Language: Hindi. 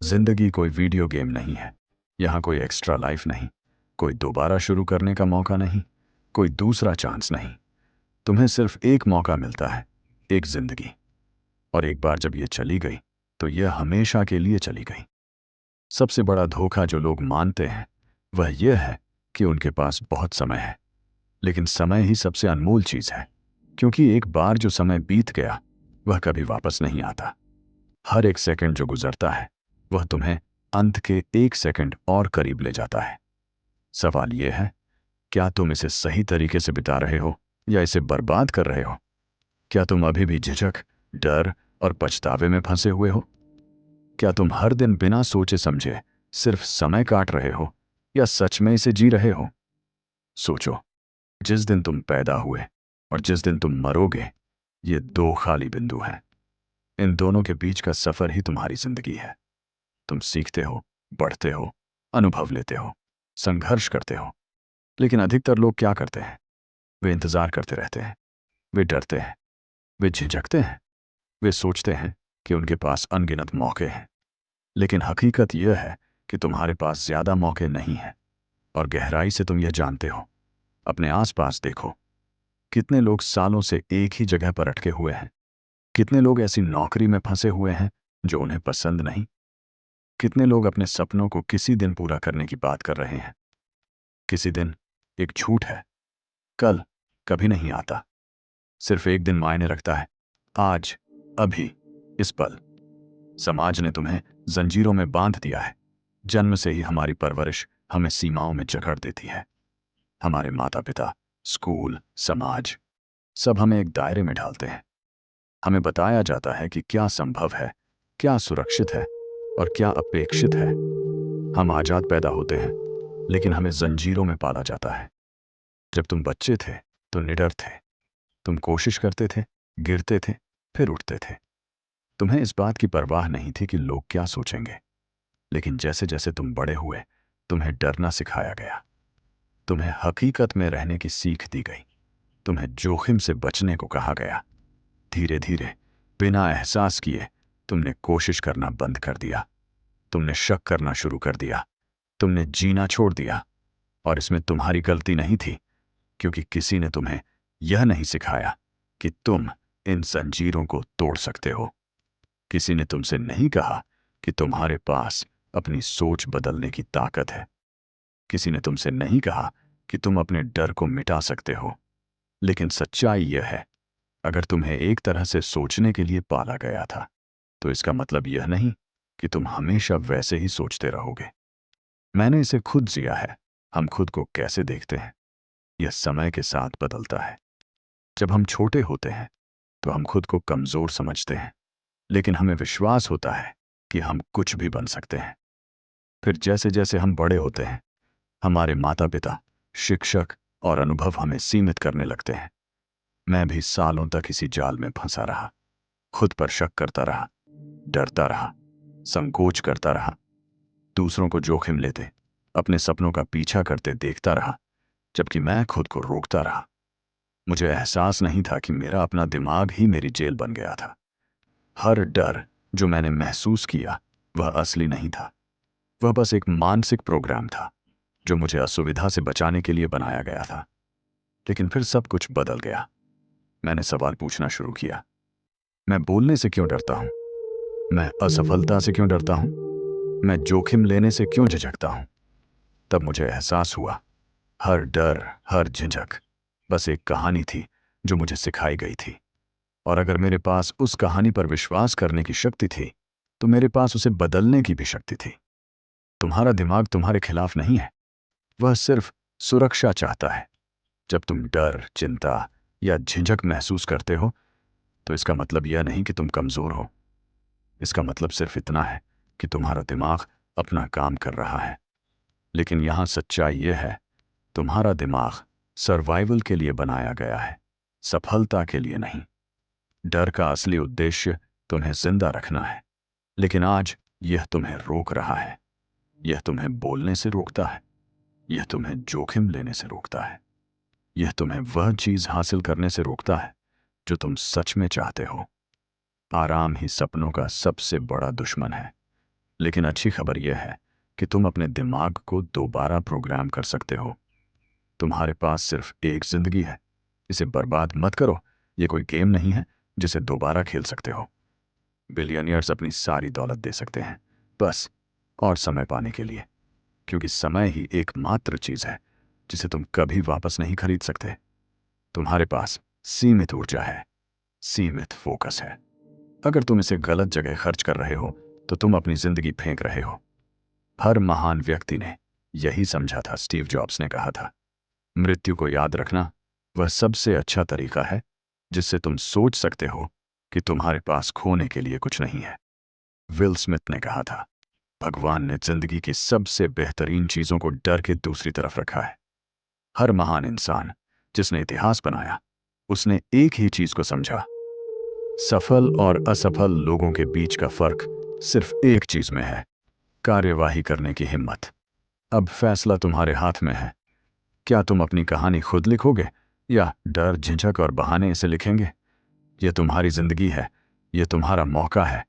जिंदगी कोई वीडियो गेम नहीं है। यहाँ कोई एक्स्ट्रा लाइफ नहीं, कोई दोबारा शुरू करने का मौका नहीं, कोई दूसरा चांस नहीं। तुम्हें सिर्फ एक मौका मिलता है, एक जिंदगी। और एक बार जब ये चली गई तो यह हमेशा के लिए चली गई। सबसे बड़ा धोखा जो लोग मानते हैं वह यह है कि उनके पास बहुत समय है। लेकिन समय ही सबसे अनमोल चीज है, क्योंकि एक बार जो समय बीत गया वह कभी वापस नहीं आता। हर एक सेकंड जो गुजरता है वह तुम्हें अंत के एक सेकंड और करीब ले जाता है। सवाल यह है, क्या तुम इसे सही तरीके से बिता रहे हो या इसे बर्बाद कर रहे हो? क्या तुम अभी भी झिझक, डर और पछतावे में फंसे हुए हो? क्या तुम हर दिन बिना सोचे समझे सिर्फ समय काट रहे हो या सच में इसे जी रहे हो? सोचो, जिस दिन तुम पैदा हुए और जिस दिन तुम मरोगे, ये दो खाली बिंदु हैं। इन दोनों के बीच का सफर ही तुम्हारी जिंदगी है। तुम सीखते हो, बढ़ते हो, अनुभव लेते हो, संघर्ष करते हो। लेकिन अधिकतर लोग क्या करते हैं? वे इंतजार करते रहते हैं। वे डरते हैं, वे झिझकते हैं, वे सोचते हैं कि उनके पास अनगिनत मौके हैं। लेकिन हकीकत यह है कि तुम्हारे पास ज्यादा मौके नहीं हैं। और गहराई से तुम यह जानते हो। अपने आसपास देखो, कितने लोग सालों से एक ही जगह पर अटके हुए हैं। कितने लोग ऐसी नौकरी में फंसे हुए हैं जो उन्हें पसंद नहीं। कितने लोग अपने सपनों को किसी दिन पूरा करने की बात कर रहे हैं। किसी दिन एक झूठ है, कल कभी नहीं आता। सिर्फ एक दिन मायने रखता है, आज, अभी, इस पल। समाज ने तुम्हें जंजीरों में बांध दिया है। जन्म से ही हमारी परवरिश हमें सीमाओं में जकड़ देती है। हमारे माता पिता, स्कूल, समाज, सब हमें एक दायरे में डालते हैं। हमें बताया जाता है कि क्या संभव है, क्या सुरक्षित है और क्या अपेक्षित है। हम आजाद पैदा होते हैं, लेकिन हमें जंजीरों में पाला जाता है। जब तुम बच्चे थे तो निडर थे। तुम कोशिश करते थे, गिरते थे, फिर उठते थे। तुम्हें इस बात की परवाह नहीं थी कि लोग क्या सोचेंगे। लेकिन जैसे जैसे तुम बड़े हुए, तुम्हें डरना सिखाया गया। तुम्हें हकीकत में रहने की सीख दी गई। तुम्हें जोखिम से बचने को कहा गया। धीरे धीरे, बिना एहसास किए, तुमने कोशिश करना बंद कर दिया। तुमने शक करना शुरू कर दिया। तुमने जीना छोड़ दिया। और इसमें तुम्हारी गलती नहीं थी, क्योंकि किसी ने तुम्हें यह नहीं सिखाया कि तुम इन जंजीरों को तोड़ सकते हो। किसी ने तुमसे नहीं कहा कि तुम्हारे पास अपनी सोच बदलने की ताकत है। किसी ने तुमसे नहीं कहा कि तुम अपने डर को मिटा सकते हो। लेकिन सच्चाई यह है, अगर तुम्हें एक तरह से सोचने के लिए पाला गया था, तो इसका मतलब यह नहीं कि तुम हमेशा वैसे ही सोचते रहोगे। मैंने इसे खुद जिया है। हम खुद को कैसे देखते हैं, यह समय के साथ बदलता है। जब हम छोटे होते हैं तो हम खुद को कमजोर समझते हैं, लेकिन हमें विश्वास होता है कि हम कुछ भी बन सकते हैं। फिर जैसे जैसे हम बड़े होते हैं, हमारे माता पिता, शिक्षक और अनुभव हमें सीमित करने लगते हैं। मैं भी सालों तक इसी जाल में फंसा रहा। खुद पर शक करता रहा, डरता रहा, संकोच करता रहा, दूसरों को जोखिम लेते, अपने सपनों का पीछा करते देखता रहा, जबकि मैं खुद को रोकता रहा। मुझे एहसास नहीं था कि मेरा अपना दिमाग ही मेरी जेल बन गया था। हर डर जो मैंने महसूस किया वह असली नहीं था। वह बस एक मानसिक प्रोग्राम था जो मुझे असुविधा से बचाने के लिए बनाया गया था। लेकिन फिर सब कुछ बदल गया। मैंने सवाल पूछना शुरू किया। मैं बोलने से क्यों डरता हूं? मैं असफलता से क्यों डरता हूं? मैं जोखिम लेने से क्यों झिझकता हूं? तब मुझे एहसास हुआ, हर डर, हर झिझक बस एक कहानी थी जो मुझे सिखाई गई थी। और अगर मेरे पास उस कहानी पर विश्वास करने की शक्ति थी, तो मेरे पास उसे बदलने की भी शक्ति थी। तुम्हारा दिमाग तुम्हारे खिलाफ नहीं है। वह सिर्फ सुरक्षा चाहता है। जब तुम डर, चिंता या झिझक महसूस करते हो, तो इसका मतलब यह नहीं कि तुम कमजोर हो। इसका मतलब सिर्फ इतना है कि तुम्हारा दिमाग अपना काम कर रहा है। लेकिन यहां सच्चाई यह है, तुम्हारा दिमाग सर्वाइवल के लिए बनाया गया है, सफलता के लिए नहीं। डर का असली उद्देश्य तुम्हें जिंदा रखना है। लेकिन आज यह तुम्हें रोक रहा है। यह तुम्हें बोलने से रोकता है। यह तुम्हें जोखिम लेने से रोकता है। यह तुम्हें वह चीज हासिल करने से रोकता है जो तुम सच में चाहते हो। आराम ही सपनों का सबसे बड़ा दुश्मन है। लेकिन अच्छी खबर यह है कि तुम अपने दिमाग को दोबारा प्रोग्राम कर सकते हो। तुम्हारे पास सिर्फ एक जिंदगी है, इसे बर्बाद मत करो। ये कोई गेम नहीं है जिसे दोबारा खेल सकते हो। बिलियनियर्स अपनी सारी दौलत दे सकते हैं, बस और समय पाने के लिए, क्योंकि समय ही एकमात्र चीज है जिसे तुम कभी वापस नहीं खरीद सकते। तुम्हारे पास सीमित ऊर्जा है, सीमित फोकस है। अगर तुम इसे गलत जगह खर्च कर रहे हो तो तुम अपनी जिंदगी फेंक रहे हो। हर महान व्यक्ति ने यही समझा था। स्टीव जॉब्स ने कहा था, मृत्यु को याद रखना वह सबसे अच्छा तरीका है जिससे तुम सोच सकते हो कि तुम्हारे पास खोने के लिए कुछ नहीं है। विल स्मिथ ने कहा था, भगवान ने जिंदगी की सबसे बेहतरीन चीजों को डर के दूसरी तरफ रखा है। हर महान इंसान जिसने इतिहास बनाया, उसने एक ही चीज को समझा। सफल और असफल लोगों के बीच का फर्क सिर्फ एक चीज में है, कार्यवाही करने की हिम्मत। अब फैसला तुम्हारे हाथ में है। क्या तुम अपनी कहानी खुद लिखोगे या डर, झिझक और बहाने इसे लिखेंगे? यह तुम्हारी जिंदगी है, यह तुम्हारा मौका है